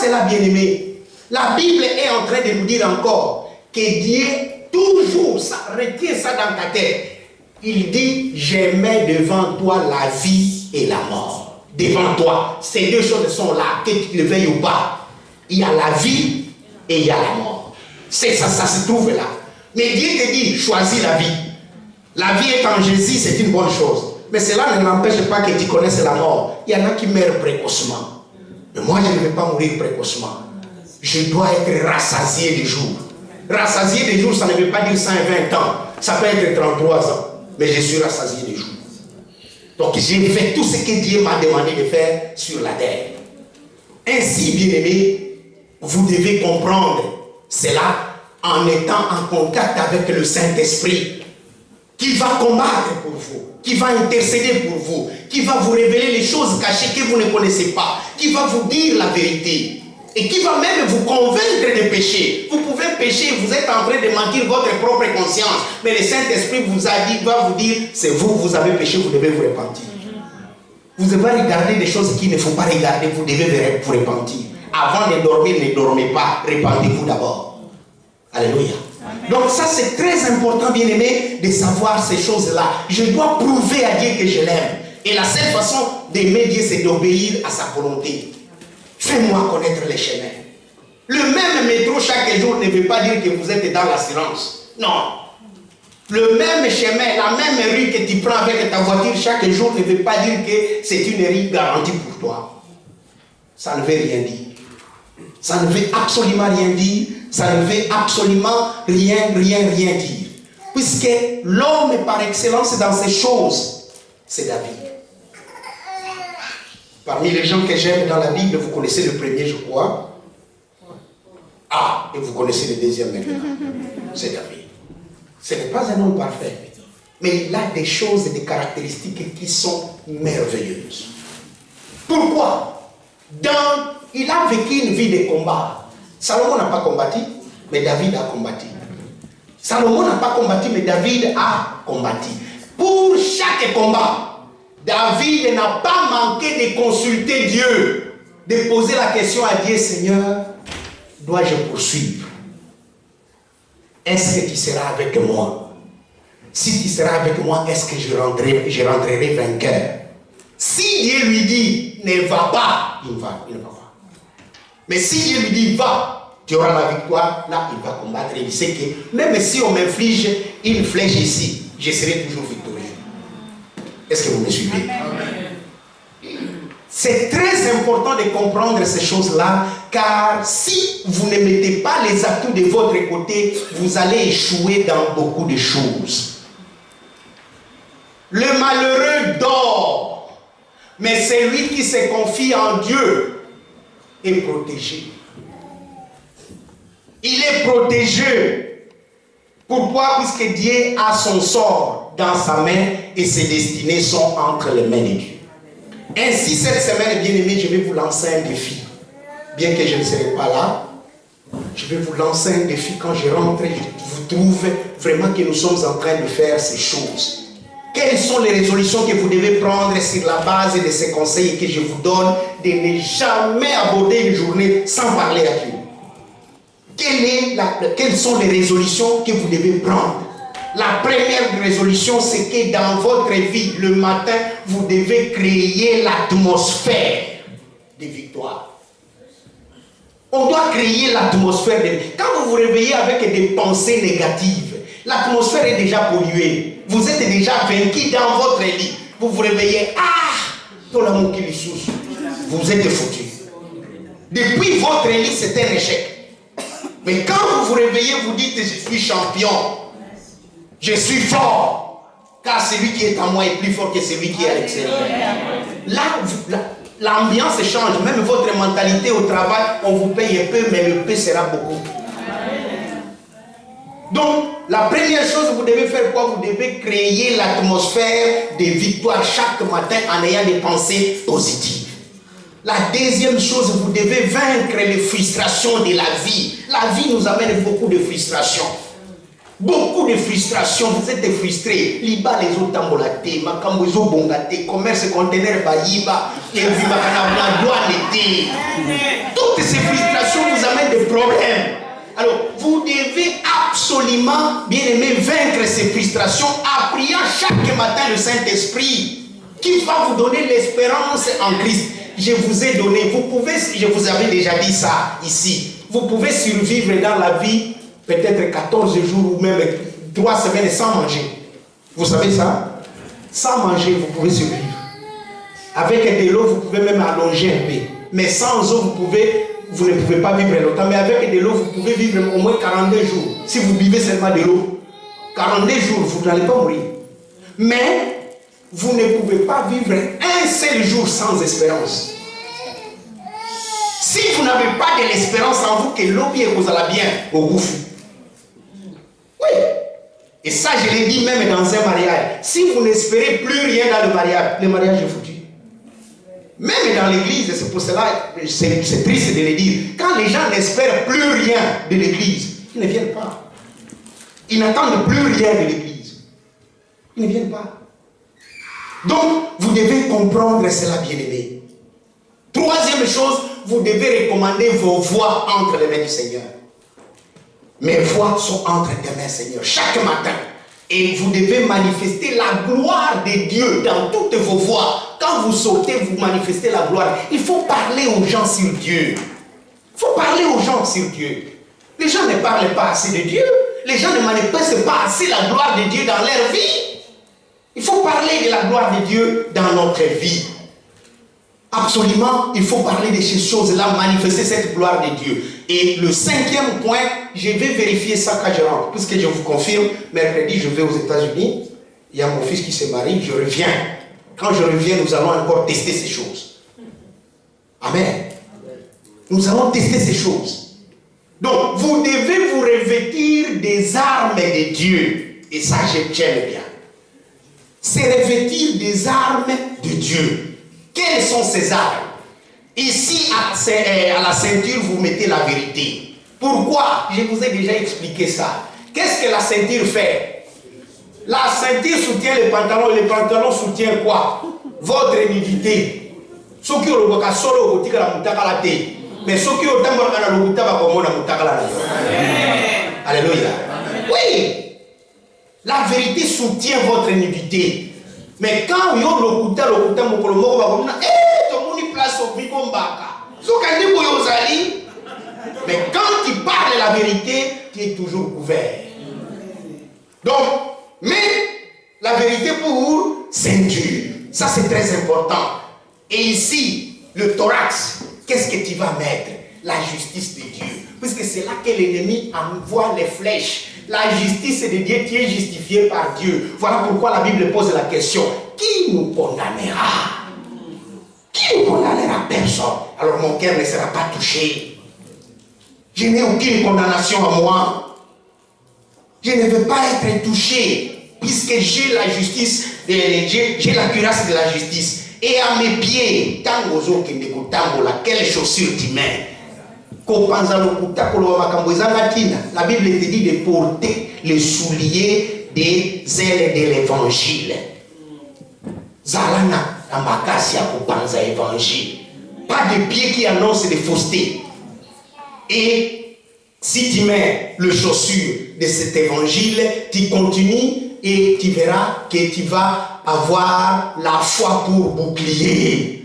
cela, bien-aimé? La Bible est en train de nous dire encore que Dieu, toujours, ça, retiens ça dans ta tête. Il dit, je mets devant toi la vie et la mort. Devant toi, ces deux choses sont là, que tu le veuilles ou pas. Il y a la vie et il y a la mort. C'est ça, ça se trouve là. Mais Dieu te dit, choisis la vie. La vie est en Jésus, c'est une bonne chose. Mais cela ne n'empêche pas que tu connaisses la mort. Il y en a qui meurent précocement. Mais moi, je ne vais pas mourir précocement. Je dois être rassasié des jours. Rassasié des jours, ça ne veut pas dire 120 ans. Ça peut être 33 ans. Mais je suis rassasié des jours. Donc, j'ai fait tout ce que Dieu m'a demandé de faire sur la terre. Ainsi, bien-aimés, vous devez comprendre cela en étant en contact avec le Saint-Esprit qui va combattre pour vous, qui va intercéder pour vous, qui va vous révéler les choses cachées que vous ne connaissez pas, qui va vous dire la vérité et qui va même vous convaincre de pécher. Vous pouvez pécher, vous êtes en train de mentir votre propre conscience, mais le Saint-Esprit vous a dit, va vous dire, c'est vous, vous avez péché, vous devez vous repentir. Vous devez regarder des choses qu'il ne faut pas regarder, vous devez vous repentir. Avant de dormir, ne dormez pas, repentez-vous d'abord. Alléluia. Amen. Donc ça c'est très important, bien-aimé, de savoir ces choses-là. Je dois prouver à Dieu que je l'aime. Et la seule façon d'aimer Dieu, c'est d'obéir à sa volonté. Fais-moi connaître les chemins. Le même métro chaque jour ne veut pas dire que vous êtes dans l'assurance. Non. Le même chemin, la même rue que tu prends avec ta voiture chaque jour ne veut pas dire que c'est une rue garantie pour toi. Ça ne veut rien dire. Ça ne veut absolument rien dire. Ça ne veut absolument rien dire. Puisque l'homme par excellence dans ces choses, c'est David. Parmi les gens que j'aime dans la Bible, vous connaissez le premier, je crois. Ah, et vous connaissez le deuxième maintenant. C'est David. Ce n'est pas un homme parfait, mais il a des choses et des caractéristiques qui sont merveilleuses. Pourquoi? Il a vécu une vie de combat. Salomon n'a pas combattu, mais David a combattu. Salomon n'a pas combattu, mais David a combattu. Pour chaque combat, David n'a pas manqué de consulter Dieu, de poser la question à Dieu, Seigneur, dois-je poursuivre? Est-ce que tu seras avec moi? Si tu seras avec moi, est-ce que je rentrerai vainqueur? Si Dieu lui dit, ne va pas, il ne va pas. Mais si Dieu lui dit, va, tu auras la victoire, là, il va combattre. Il sait que même si on m'inflige une flèche ici, je serai toujours victorieux. Est-ce que vous me suivez? C'est très important de comprendre ces choses-là, car si vous ne mettez pas les atouts de votre côté, vous allez échouer dans beaucoup de choses. Le malheureux dort, mais celui qui se confie en Dieu est protégé. Il est protégé. Pourquoi? Puisque Dieu a son sort dans sa main et ses destinées sont entre les mains de Dieu. Ainsi, cette semaine, bien aimé, je vais vous lancer un défi. Bien que je ne serai pas là, je vais vous lancer un défi. Quand je rentre, je vous trouve vraiment que nous sommes en train de faire ces choses. Quelles sont les résolutions que vous devez prendre sur la base de ces conseils que je vous donne, de ne jamais aborder une journée sans parler à Dieu? Quelles sont les résolutions que vous devez prendre? La première résolution, c'est que dans votre vie, le matin, vous devez créer l'atmosphère de victoire. On doit créer l'atmosphère de victoire. Quand vous vous réveillez avec des pensées négatives, l'atmosphère est déjà polluée. Vous êtes déjà vaincu dans votre lit. Vous vous réveillez, tout l'amour qui lui souffle. Vous êtes foutu. Depuis votre lit, c'est un échec. Mais quand vous vous réveillez, vous dites, je suis champion. Je suis fort, car celui qui est en moi est plus fort que celui qui est à l'extérieur. Là, l'ambiance change, même votre mentalité au travail, on vous paye un peu, mais le peu sera beaucoup. Donc, la première chose, vous devez faire quoi? Vous devez créer l'atmosphère de victoire chaque matin en ayant des pensées positives. La deuxième chose, vous devez vaincre les frustrations de la vie. La vie nous amène beaucoup de frustrations. Beaucoup de frustration, vous êtes frustrés. Liba les autres tambolaté, makambozo bongaté, commerce conteneur bayiba, et viva la douane été. Toutes ces frustrations vous amènent des problèmes. Alors, vous devez absolument, bien aimé, vaincre ces frustrations en priant chaque matin le Saint-Esprit qui va vous donner l'espérance en Christ. Je vous ai donné, vous pouvez, je vous avais déjà dit ça ici, vous pouvez survivre dans la vie peut-être 14 jours ou même 3 semaines sans manger. Vous savez ça? Sans manger, vous pouvez survivre. Avec de l'eau, vous pouvez même allonger un peu. Mais sans eau, vous ne pouvez pas vivre longtemps. Mais avec de l'eau, vous pouvez vivre au moins 42 jours. Si vous buvez seulement de l'eau, 42 jours, vous n'allez pas mourir. Mais vous ne pouvez pas vivre un seul jour sans espérance. Si vous n'avez pas de l'espérance en vous que l'eau vous allez bien au gouffre. Oui. Et ça, je l'ai dit même dans un mariage. Si vous n'espérez plus rien dans le mariage est foutu. Même dans l'église, c'est pour cela, c'est triste de le dire. Quand les gens n'espèrent plus rien de l'église, ils ne viennent pas. Ils n'attendent plus rien de l'église. Ils ne viennent pas. Donc, vous devez comprendre cela, bien-aimé. Troisième chose, vous devez recommander vos voies entre les mains du Seigneur. Mes voies sont entre tes mains, Seigneur, chaque matin. Et vous devez manifester la gloire de Dieu dans toutes vos voies. Quand vous sautez, vous manifestez la gloire. Il faut parler aux gens sur Dieu. Il faut parler aux gens sur Dieu. Les gens ne parlent pas assez de Dieu. Les gens ne manifestent pas assez la gloire de Dieu dans leur vie. Il faut parler de la gloire de Dieu dans notre vie. Absolument, il faut parler de ces choses-là, manifester cette gloire de Dieu. Et le cinquième point, je vais vérifier ça quand je rentre, puisque je vous confirme, mercredi, je vais aux États-Unis. Il y a mon fils qui se marie, je reviens. Quand je reviens, nous allons encore tester ces choses. Amen. Nous allons tester ces choses. Donc, vous devez vous revêtir des armes de Dieu. Et ça, j'aime bien. C'est revêtir des armes de Dieu. Quelles sont ces armes? Ici, à la ceinture, vous mettez la vérité. Pourquoi? Je vous ai déjà expliqué ça. Qu'est-ce que la ceinture fait? La ceinture soutient le pantalon soutient quoi? Votre nudité. Ceux qui ont le solo, mais ceux qui ont alléluia. Oui, la vérité soutient votre nudité. Mais quand vous avez mais quand tu parles la vérité, tu es toujours couvert. Donc, mais la vérité pour ceinture, ça c'est très important. Et ici, le thorax, qu'est-ce que tu vas mettre? La justice de Dieu. Puisque c'est là que l'ennemi envoie les flèches. La justice de Dieu, tu es justifié par Dieu. Voilà pourquoi la Bible pose la question. Qui nous condamnera? Qui nous condamnera? Personne. Alors mon cœur ne sera pas touché. Je n'ai aucune condamnation à moi. Je ne veux pas être touché. Puisque j'ai la justice, j'ai la cuirasse de la justice. Et à mes pieds, quelle chaussure tu mets? La Bible te dit de porter les souliers des ailes de l'évangile. Zalana, amakasia kupanza évangile. Pas de pieds qui annoncent des faussetés. Et si tu mets le chaussure de cet évangile, tu continues et tu verras que tu vas avoir la foi pour bouclier.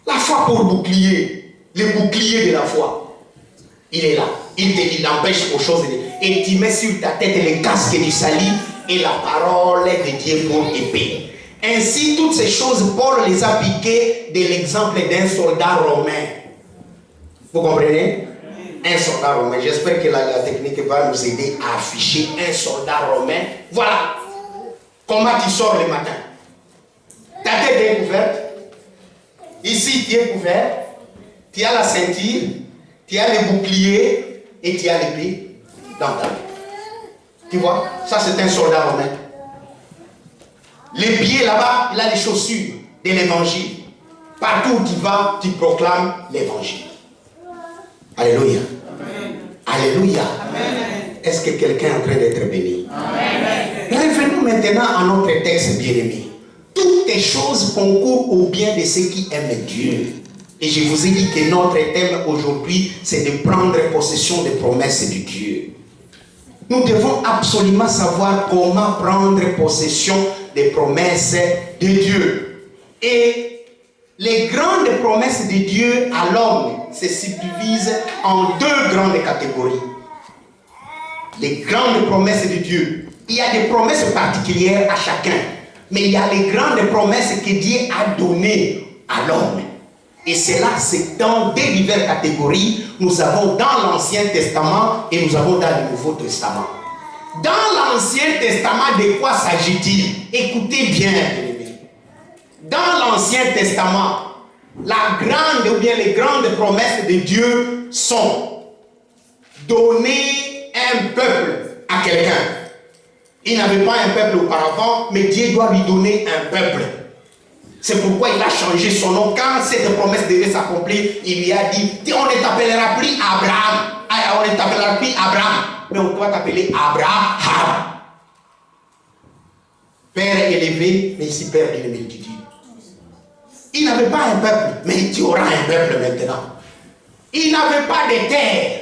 La foi pour bouclier. Le bouclier de la foi, il est là. Il empêche aux choses. Et tu mets sur ta tête le casque du salut et la parole de Dieu pour épée. Ainsi, toutes ces choses, Paul les a piquées de l'exemple d'un soldat romain. Vous comprenez? Un soldat romain. J'espère que la technique va nous aider à afficher un soldat romain. Voilà. Comment tu sors le matin? Ta tête est couverte. Ici, tu es couvert. Tu as la ceinture, tu as les boucliers et tu as l'épée dans ta main. Tu vois, ça c'est un soldat romain. Les pieds là-bas, il a les chaussures de l'évangile. Partout où tu vas, tu proclames l'évangile. Alléluia. Amen. Alléluia. Amen. Est-ce que quelqu'un est en train d'être béni? Revenons maintenant à notre texte bien-aimé. Toutes les choses concourent au bien de ceux qui aiment Dieu. Et je vous ai dit que notre thème aujourd'hui, c'est de prendre possession des promesses de Dieu. Nous devons absolument savoir comment prendre possession des promesses de Dieu. Et les grandes promesses de Dieu à l'homme se subdivisent en deux grandes catégories. Les grandes promesses de Dieu. Il y a des promesses particulières à chacun. Mais il y a les grandes promesses que Dieu a données à l'homme. Et cela, c'est dans des diverses catégories. Nous avons dans l'Ancien Testament et nous avons dans le Nouveau Testament. Dans l'Ancien Testament, de quoi s'agit-il? Écoutez bien, bien-aimés. Dans l'Ancien Testament, la grande ou bien les grandes promesses de Dieu sont donner un peuple à quelqu'un. Il n'avait pas un peuple auparavant, mais Dieu doit lui donner un peuple. C'est pourquoi il a changé son nom. Quand cette promesse devait s'accomplir, il lui a dit, on ne t'appellera plus Abraham. On ne t'appellera plus Abraham, mais on doit t'appeler Abraham. Père élevé, mais ici père d'une multitude. Il n'avait pas un peuple, mais tu auras un peuple maintenant. Il n'avait pas de terre.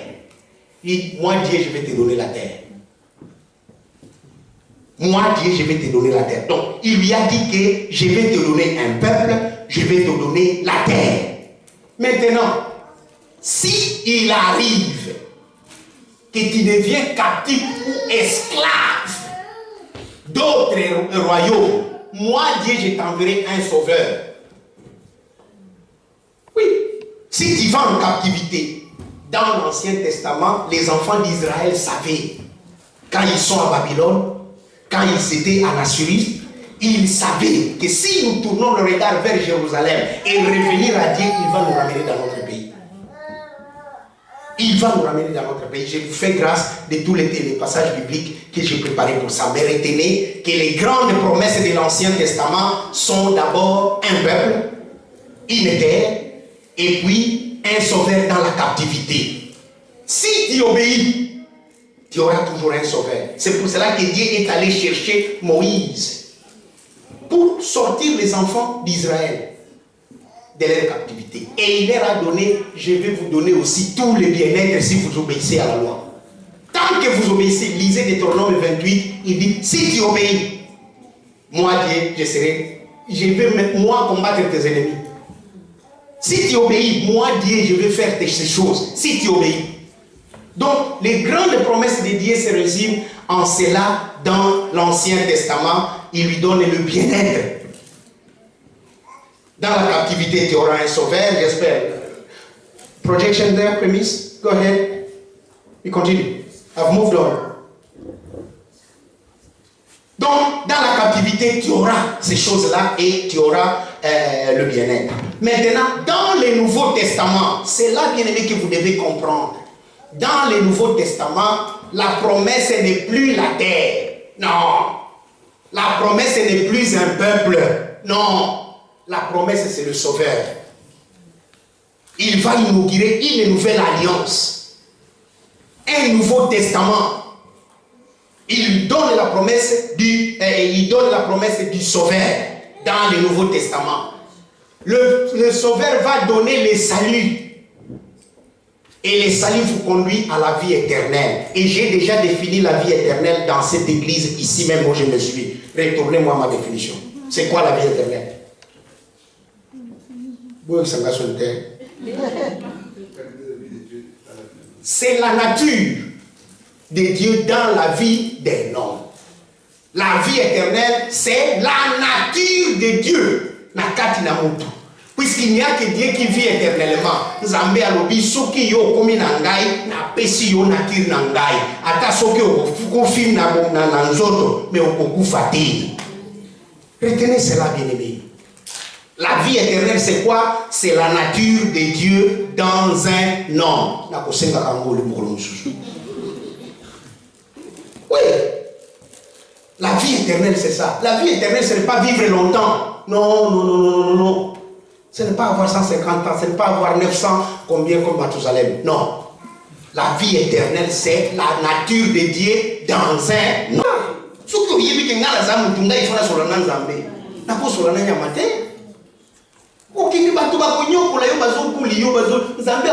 Il dit, moi Dieu, je vais te donner la terre. Moi Dieu, je vais te donner la terre. Donc, il lui a dit que je vais te donner un peuple, je vais te donner la terre. Maintenant, si il arrive que tu deviens captif ou esclave d'autres royaumes, moi Dieu, je t'enverrai un sauveur. Oui, si tu vas en captivité, dans l'Ancien Testament, les enfants d'Israël savaient, quand ils sont à Babylone, quand ils étaient en Assyrie, ils savaient que si nous tournons le regard vers Jérusalem et revenir à Dieu, il va nous ramener dans notre pays. Il va nous ramener dans notre pays. Je vous fais grâce de tous les passages bibliques que j'ai préparés pour ça. Mais retenez que les grandes promesses de l'Ancien Testament sont d'abord un peuple, une terre, et puis un sauveur dans la captivité. Si tu obéis, tu auras toujours un sauveur. C'est pour cela que Dieu est allé chercher Moïse pour sortir les enfants d'Israël de leur captivité. Et il leur a donné, je vais vous donner aussi tous les bien-être si vous obéissez à la loi. Tant que vous obéissez, lisez Deutéronome 28, il dit, si tu obéis, moi Dieu, je vais moi combattre tes ennemis. Si tu obéis, moi Dieu, je vais faire ces choses. Si tu obéis. Donc, les grandes promesses de Dieu se résument en cela dans l'Ancien Testament. Il lui donne le bien-être. Dans la captivité, tu auras un sauveur, j'espère. Projection there, premise. Go ahead. We continue. I've moved on. Donc, dans la captivité, tu auras ces choses-là et tu auras le bien-être. Maintenant, dans le Nouveau Testament, c'est là, bien-aimé, que vous devez comprendre. Dans le Nouveau Testament, la promesse n'est plus la terre. Non. La promesse n'est plus un peuple. Non. La promesse, c'est le Sauveur. Il va inaugurer une nouvelle alliance. Un nouveau testament. Il donne la promesse du Sauveur dans le Nouveau Testament. Le Sauveur va donner le salut. Et le salut vous conduit à la vie éternelle. Et j'ai déjà défini la vie éternelle dans cette église, ici même où je me suis. Retournez-moi ma définition. C'est quoi la vie éternelle? C'est la nature de Dieu dans la vie d'un homme. La vie éternelle, c'est la nature de Dieu. Nakati na mutu. Puisqu'il n'y a que Dieu qui vit éternellement. Nzambe alobi soki yo komi na ngai na pesi yo nature na ngai. Ata soki okofi na nzoto mais okokufa te. Retenez cela, bien-aimé. La vie éternelle, c'est quoi? C'est la nature de Dieu dans un homme. Oui. La vie éternelle, c'est ça. La vie éternelle, ce n'est pas vivre longtemps. Non, non, non, non, non, non. Ce n'est pas avoir 150 ans, ce n'est pas avoir 900, combien comme Mathusalem. Non. La vie éternelle, c'est la nature de Dieu dans un nom. Ce que vous voyez, il faut la solana Nzambe. La cause solana Yamate. Ok, il va tout le monde.